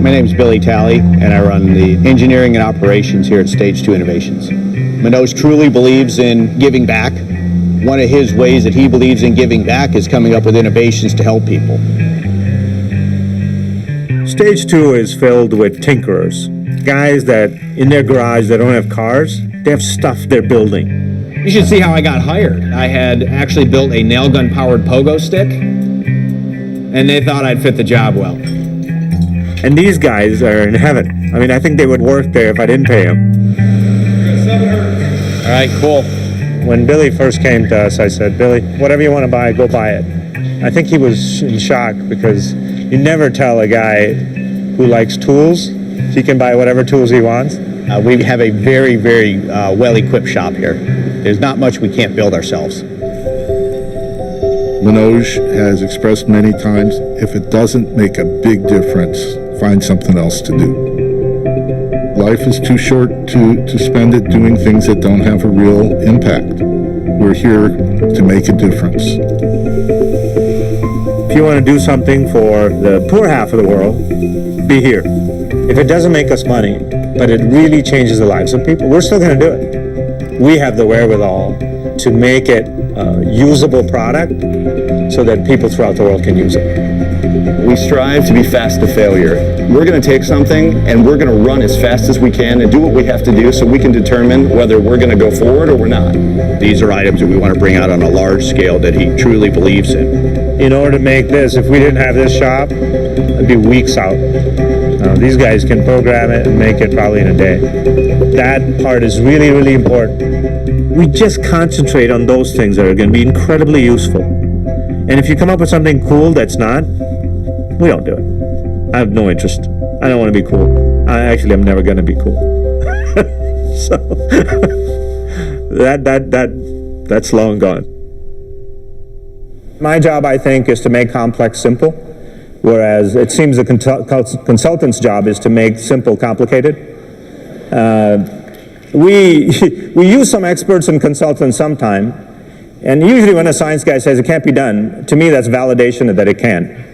My name is Billy Talley, and I run the engineering and operations here at Stage 2 Innovations. Manoj truly believes in giving back. One of his ways that he believes in giving back is coming up with innovations to help people. Stage 2 is filled with tinkerers, guys that in their garage that don't have cars, they have stuff they're building. You should see how I got hired. I had actually built a nail gun powered pogo stick, and they thought I'd fit the job well. And these guys are in heaven. I mean, I think they would work there if I didn't pay them. All right, cool. When Billy first came to us, I said, Billy, whatever you want to buy, go buy it. I think he was in shock because you never tell a guy who likes tools he can buy whatever tools he wants. We have a very, very well-equipped shop here. There's not much we can't build ourselves. Manoj has expressed many times, if it doesn't make a big difference, find something else to do. Life is too short to spend it doing things that don't have a real impact. We're here to make a difference. If you want to do something for the poor half of the world, be here. If it doesn't make us money, but it really changes the lives of people, we're still going to do it. We have the wherewithal to make it a usable product so that people throughout the world can use it. We strive to be fast to failure. We're going to take something and we're going to run as fast as we can and do what we have to do so we can determine whether we're going to go forward or we're not. These are items that we want to bring out on a large scale that he truly believes in. In order to make this, if we didn't have this shop, it'd be weeks out. These guys can program it and make it probably in a day. That part is really, really important. We just concentrate on those things that are going to be incredibly useful. And if you come up with something cool that's not, we don't do it. I have no interest. I don't want to be cool. I'm never going to be cool. So that's long gone. My job, I think, is to make complex simple, whereas it seems the consultant's job is to make simple complicated. We use some experts and consultants sometime, and usually when a science guy says it can't be done, to me that's validation that it can.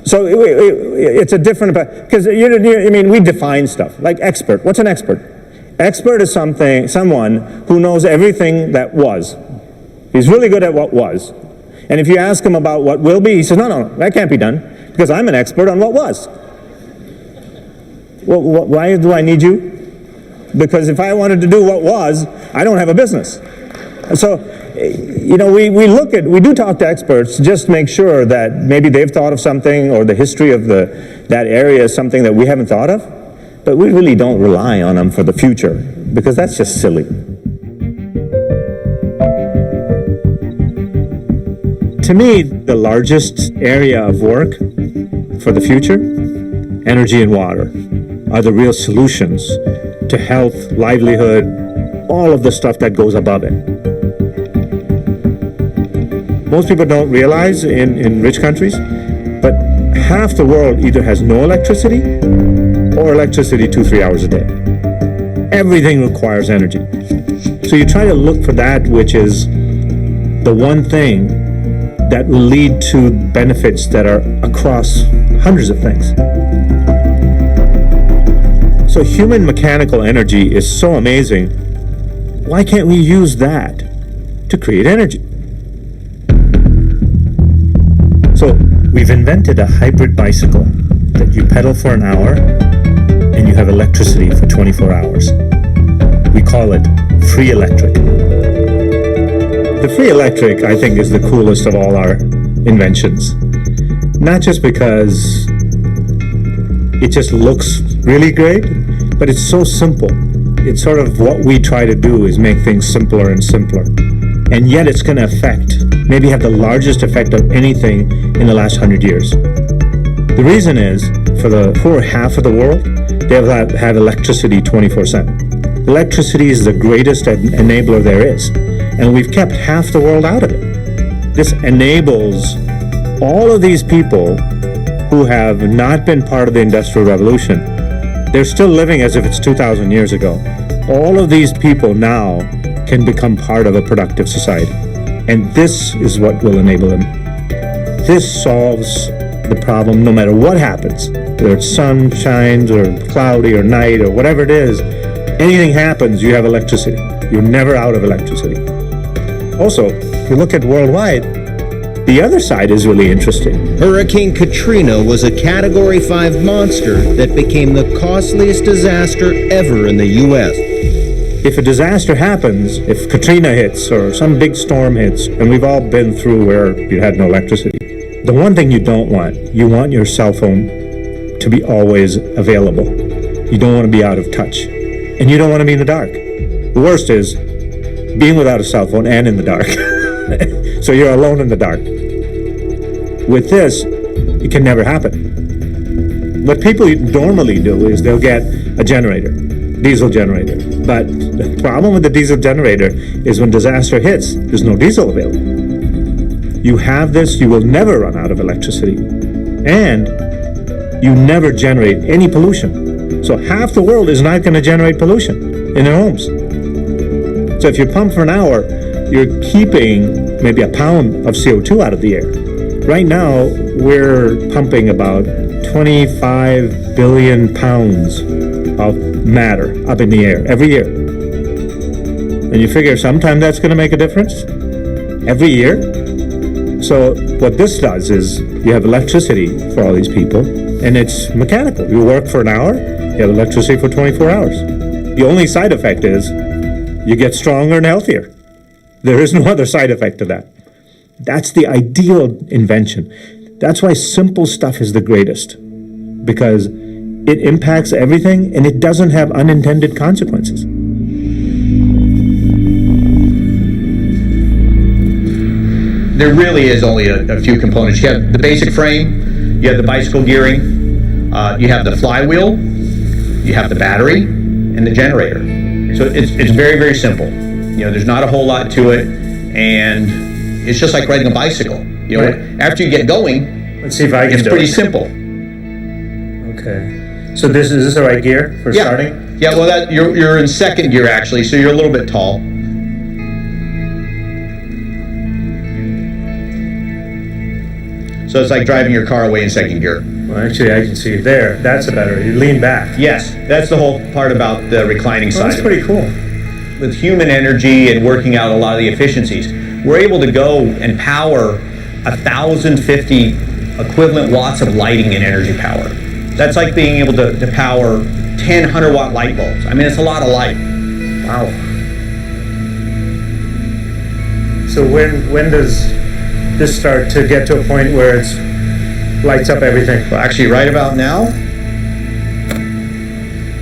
So it's a different, because we define stuff like expert. What's an expert? Expert is someone who knows everything that was. He's really good at what was. And if you ask him about what will be, he says, no, that can't be done because I'm an expert on what was. Well, why do I need you? Because if I wanted to do what was, I don't have a business. So, we do talk to experts just to make sure that maybe they've thought of something or the history of that area is something that we haven't thought of. But we really don't rely on them for the future because that's just silly. To me, the largest area of work for the future, energy and water, are the real solutions to health, livelihood, all of the stuff that goes above it. Most people don't realize in rich countries, but half the world either has no electricity or electricity 2-3 hours a day. Everything requires energy. So you try to look for that which is the one thing that will lead to benefits that are across hundreds of things. So human mechanical energy is so amazing. Why can't we use that to create energy? So we've invented a hybrid bicycle that you pedal for an hour and you have electricity for 24 hours. We call it free electric. The free electric, I think, is the coolest of all our inventions. Not just because it just looks really great, but it's so simple. It's sort of what we try to do is make things simpler and simpler. And yet it's going to maybe have the largest effect of anything in the last 100 years. The reason is, for the poor half of the world, they have electricity 24/7. Electricity is the greatest enabler there is. And we've kept half the world out of it. This enables all of these people who have not been part of the Industrial Revolution. They're still living as if it's 2,000 years ago. All of these people now can become part of a productive society. And this is what will enable them. This solves the problem no matter what happens, whether it's sun shines or cloudy or night or whatever it is, anything happens, you have electricity. You're never out of electricity. Also, if you look at worldwide, the other side is really interesting. Hurricane Katrina was a Category 5 monster that became the costliest disaster ever in the U.S. If a disaster happens, if Katrina hits or some big storm hits, and we've all been through where you had no electricity, the one thing you don't want, you want your cell phone to be always available. You don't want to be out of touch. And you don't want to be in the dark. The worst is being without a cell phone and in the dark. So you're alone in the dark. With this, it can never happen. What people normally do is they'll get a generator, diesel generator. But the problem with the diesel generator is when disaster hits, there's no diesel available. You have this, you will never run out of electricity. And you never generate any pollution. So half the world is not going to generate pollution in their homes. So if you pump for an hour, you're keeping maybe a pound of CO2 out of the air. Right now, we're pumping about 25 billion pounds of matter up in the air every year. And you figure sometime that's going to make a difference? Every year? So what this does is you have electricity for all these people, and it's mechanical. You work for an hour, you have electricity for 24 hours. The only side effect is you get stronger and healthier. There is no other side effect to that. That's the ideal invention. That's why simple stuff is the greatest, because it impacts everything and it doesn't have unintended consequences. There really is only a few components. You have the basic frame, you have the bicycle gearing, you have the flywheel, you have the battery, and the generator. So it's very, very simple. You know, there's not a whole lot to it, and it's just like riding a bicycle. You know, Right. After you get going, Let's see if I can it's do pretty it. simple. Okay. So is this the right gear for starting? Yeah, well, you're in second gear actually, so you're a little bit tall. So it's like driving your car away in second gear. Well, actually, I can see it there. That's a better. You lean back. Yes, that's the whole part about the reclining Well, side. that's pretty cool. With human energy and working out a lot of the efficiencies, we're able to go and power 1,050 equivalent watts of lighting and energy power. That's like being able to power 10 100-watt light bulbs. I mean, it's a lot of light. Wow. So when does this start to get to a point where it's lights up everything? Well, actually, right about now,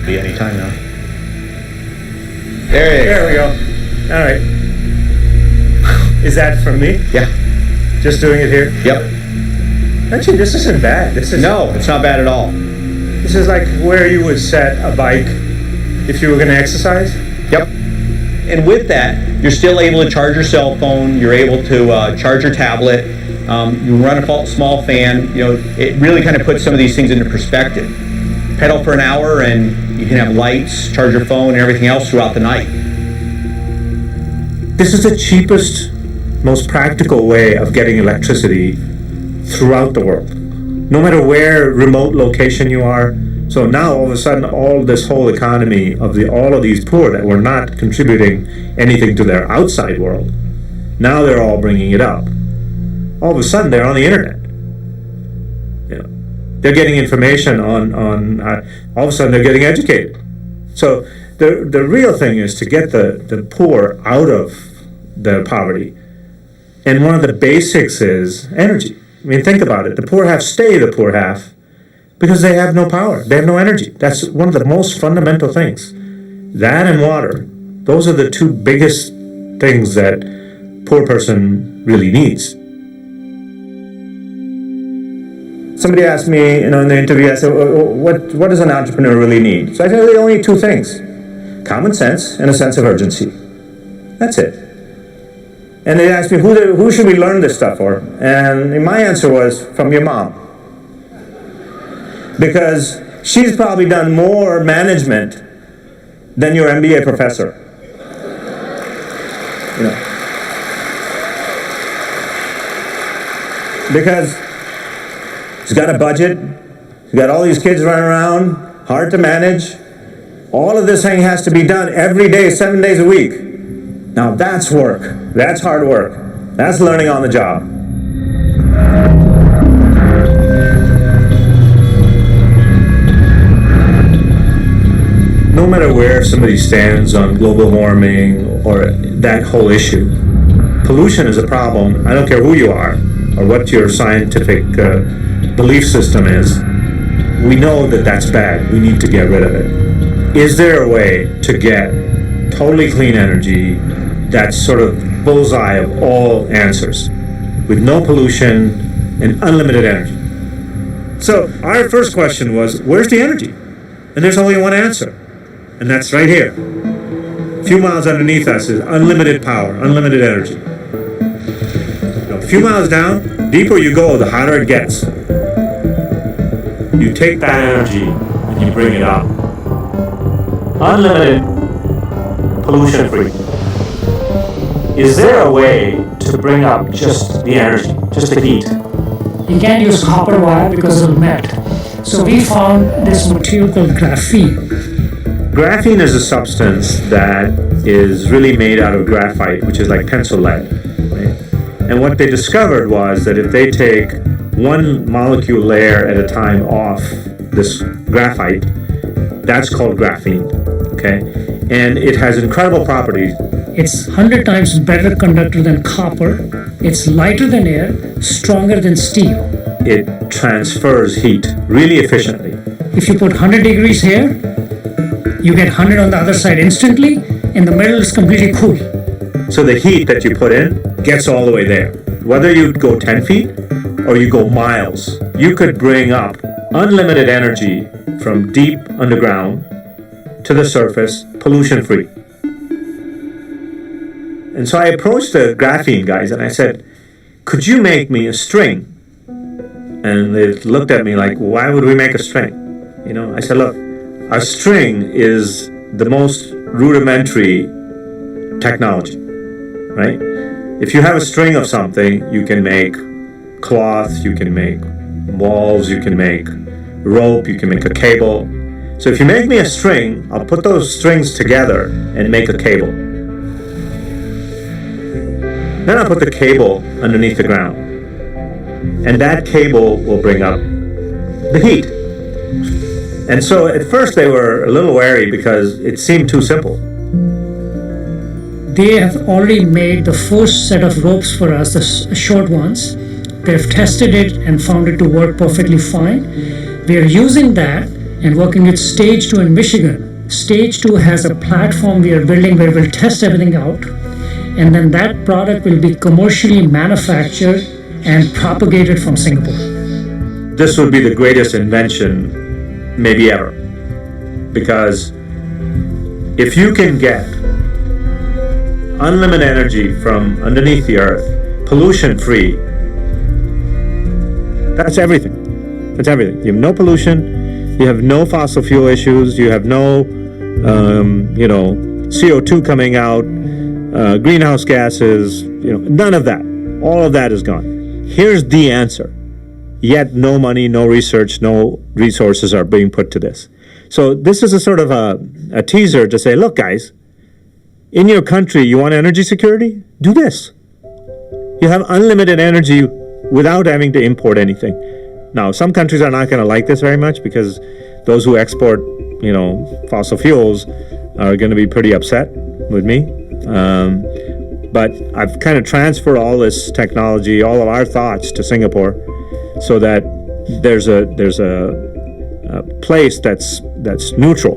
be any time now. There you go. There we go. All right. Is that from me? Yeah. Just doing it here? Yep. Actually, this isn't bad. This is No, it's not bad at all. This is like where you would set a bike if you were going to exercise. Yep. And with that, you're still able to charge your cell phone. You're able to charge your tablet. You run a small fan. You know, it really kind of puts some of these things into perspective. Pedal for an hour, and you can have lights, charge your phone, and everything else throughout the night. This is the cheapest, most practical way of getting electricity throughout the world. No matter where remote location you are. So now all of a sudden all this whole economy of all of these poor that were not contributing anything to their outside world, now they're all bringing it up. All of a sudden they're on the internet. You know, they're getting information on all of a sudden they're getting educated. So the real thing is to get the poor out of their poverty. And one of the basics is energy. I mean, think about it. The poor half stay the poor half because they have no power. They have no energy. That's one of the most fundamental things. That and water. Those are the two biggest things that poor person really needs. Somebody asked me, in the interview, I said, what does an entrepreneur really need? So I said, really only two things. Common sense and a sense of urgency. That's it. And they asked me, who should we learn this stuff for? And my answer was, from your mom. Because she's probably done more management than your MBA professor. You know. Because He's got a budget. He's got all these kids running around, hard to manage. All of this thing has to be done every day, 7 days a week. Now that's work. That's hard work. That's learning on the job. No matter where somebody stands on global warming or that whole issue, pollution is a problem. I don't care who you are or what your scientific belief system is. We know that that's bad. We need to get rid of it. Is there a way to get totally clean energy that's sort of bullseye of all answers with no pollution and unlimited energy? So our first question was, where's the energy? And there's only one answer. And that's right here. A few miles underneath us is unlimited power, unlimited energy. Now, a few miles down, deeper you go, the hotter it gets. You take that energy and you bring it up. Unlimited, pollution free. Is there a way to bring up just the energy, just the heat? You can't use copper wire because it'll melt. So we found this material called graphene. Graphene is a substance that is really made out of graphite, which is like pencil lead. Right? And what they discovered was that if they take one molecule layer at a time off this graphite, that's called graphene. Okay? And it has incredible properties. It's 100 times better conductor than copper. It's lighter than air, stronger than steel. It transfers heat really efficiently. If you put 100 degrees here, you get 100 on the other side instantly, and the middle is completely cool. So the heat that you put in gets all the way there. Whether you go 10 feet or you go miles, you could bring up unlimited energy from deep underground to the surface, pollution free. And so I approached the graphene guys and I said, could you make me a string? And they looked at me like, why would we make a string? You know, I said, look, a string is the most rudimentary technology, right? If you have a string of something, you can make cloth, you can make walls, you can make rope, you can make a cable. So if you make me a string, I'll put those strings together and make a cable. Then I'll put the cable underneath the ground. And that cable will bring up the heat. And so at first they were a little wary because it seemed too simple. They have already made the first set of ropes for us, the short ones. They've tested it and found it to work perfectly fine. We are using that and working with Stage 2 in Michigan. Stage 2 has a platform we are building where we'll test everything out, and then that product will be commercially manufactured and propagated from Singapore. This would be the greatest invention maybe ever. Because if you can get unlimited energy from underneath the earth, pollution free, that's everything. That's everything. You have no pollution, you have no fossil fuel issues, you have no CO2 coming out, greenhouse gases, none of that. All of that is gone. Here's the answer. Yet no money, no research, no resources are being put to this. So this is a sort of a teaser to say, look guys, in your country you want energy security? Do this. You have unlimited energy without having to import anything. Now, some countries are not going to like this very much because those who export, fossil fuels are going to be pretty upset with me. But I've kind of transferred all this technology, all of our thoughts to Singapore, so that there's a place that's neutral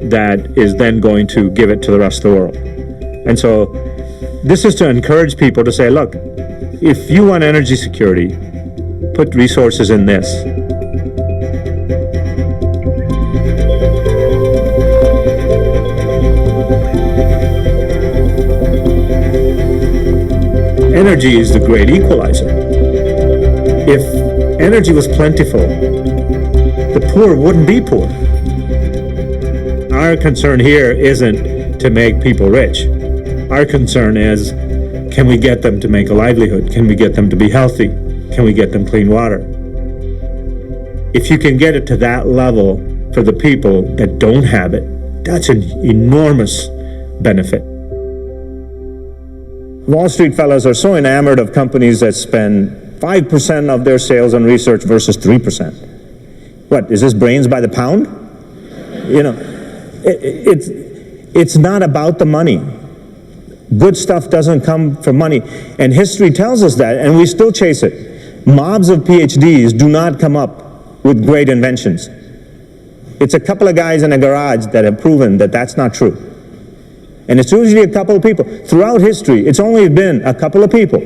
that is then going to give it to the rest of the world. And so this is to encourage people to say, look, if you want energy security, put resources in this. Energy is the great equalizer. If energy was plentiful, the poor wouldn't be poor. Our concern here isn't to make people rich. Our concern is, can we get them to make a livelihood? Can we get them to be healthy? can we get them clean water? If you can get it to that level for the people that don't have it, that's an enormous benefit. Wall Street fellas are so enamored of companies that spend 5% of their sales on research versus 3%. What, is this brains by the pound? You know, it's not about the money. Good stuff doesn't come from money. And history tells us that, and we still chase it. Mobs of PhDs do not come up with great inventions. It's a couple of guys in a garage that have proven that that's not true. And it's usually a couple of people. Throughout history, it's only been a couple of people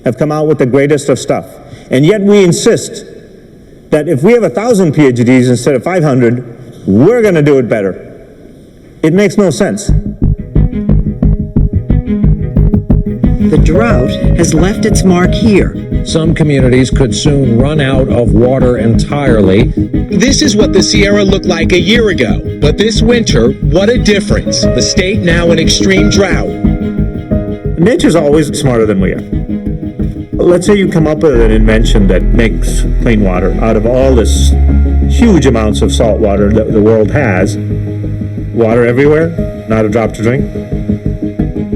have come out with the greatest of stuff. And yet we insist that if we have 1,000 PhDs instead of 500, we're going to do it better. It makes no sense. The drought has left its mark here. Some communities could soon run out of water entirely. This is what the Sierra looked like a year ago, but this winter, what a difference. The state now in extreme drought. Nature's always smarter than we are. Let's say you come up with an invention that makes clean water out of all this huge amounts of salt water that the world has. Water everywhere, not a drop to drink.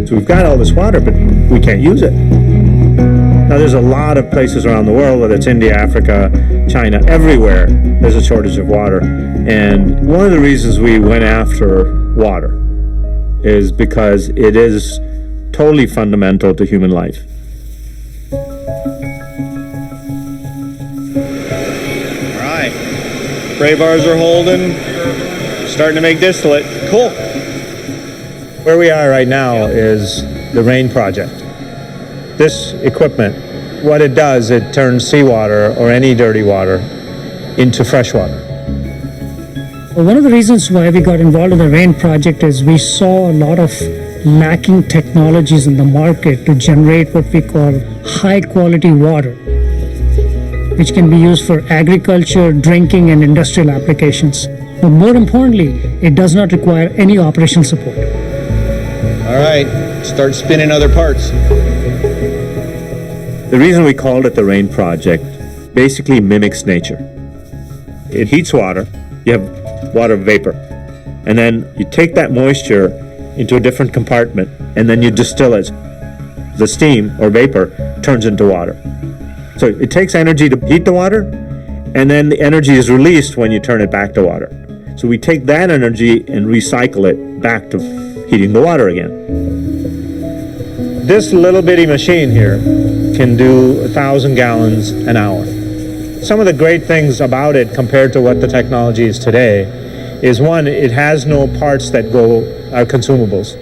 So we've got all this water, but we can't use it. Now there's a lot of places around the world, whether it's India, Africa, China, everywhere, there's a shortage of water. And one of the reasons we went after water is because it is totally fundamental to human life. All right. Spray bars are holding. Starting to make distillate. Cool. Where we are right now is the RAIN project. This equipment, what it does, it turns seawater or any dirty water into fresh water. Well, one of the reasons why we got involved in the RAIN project is we saw a lot of lacking technologies in the market to generate what we call high quality water, which can be used for agriculture, drinking, and industrial applications. But more importantly, it does not require any operational support. All right. Start spinning other parts. The reason we called it the RAIN project basically mimics nature. It heats water, you have water vapor, and then you take that moisture into a different compartment, and then you distill it. The steam or vapor turns into water. So it takes energy to heat the water, and then the energy is released when you turn it back to water. So we take that energy and recycle it back to heating the water again. This little bitty machine here can do 1,000 gallons an hour. Some of the great things about it compared to what the technology is today is, one, it has no parts that are consumables.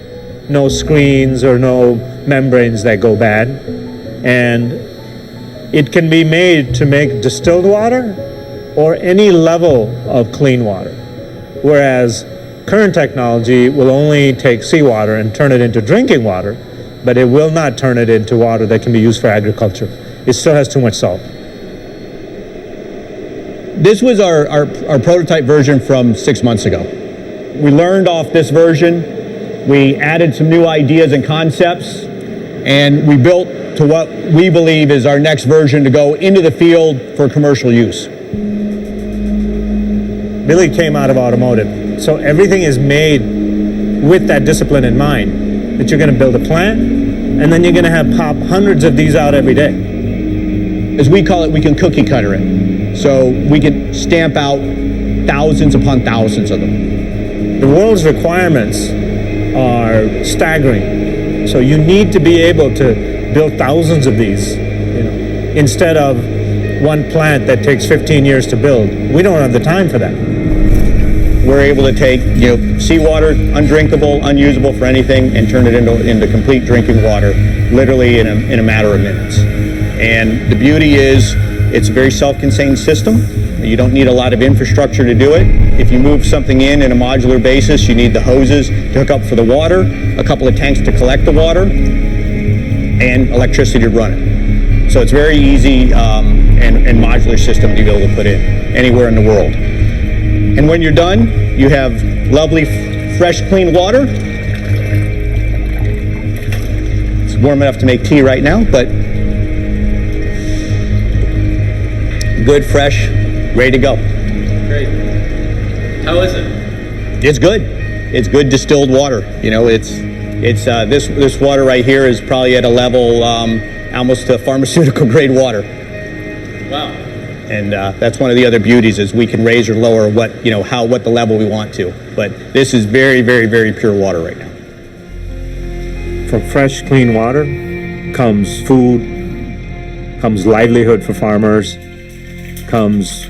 No screens or no membranes that go bad. And it can be made to make distilled water or any level of clean water. Whereas current technology will only take seawater and turn it into drinking water, but it will not turn it into water that can be used for agriculture. It still has too much salt. This was our prototype version from 6 months ago. We learned off this version, we added some new ideas and concepts, and we built to what we believe is our next version to go into the field for commercial use. Billy came out of automotive, so everything is made with that discipline in mind, that you're going to build a plant, and then you're going to have pop hundreds of these out every day. As we call it, we can cookie cutter it. So we can stamp out thousands upon thousands of them. The world's requirements are staggering, so you need to be able to build thousands of these, instead of one plant that takes 15 years to build. We don't have the time for that. We're able to take seawater, undrinkable, unusable for anything, and turn it into complete drinking water, literally in a matter of minutes. And the beauty is, it's a very self-contained system. You don't need a lot of infrastructure to do it. If you move something in a modular basis, you need the hoses to hook up for the water, a couple of tanks to collect the water, and electricity to run it. So it's very easy and modular system to be able to put in anywhere in the world. And when you're done, you have lovely, fresh, clean water. It's warm enough to make tea right now, but good, fresh, ready to go. Great. How is it? It's good. It's good distilled water. You know, it's this water right here is probably at a level almost to pharmaceutical grade water. Wow. And that's one of the other beauties is we can raise or lower what the level we want to. But this is very, very, very pure water right now. From fresh, clean water comes food, comes livelihood for farmers, comes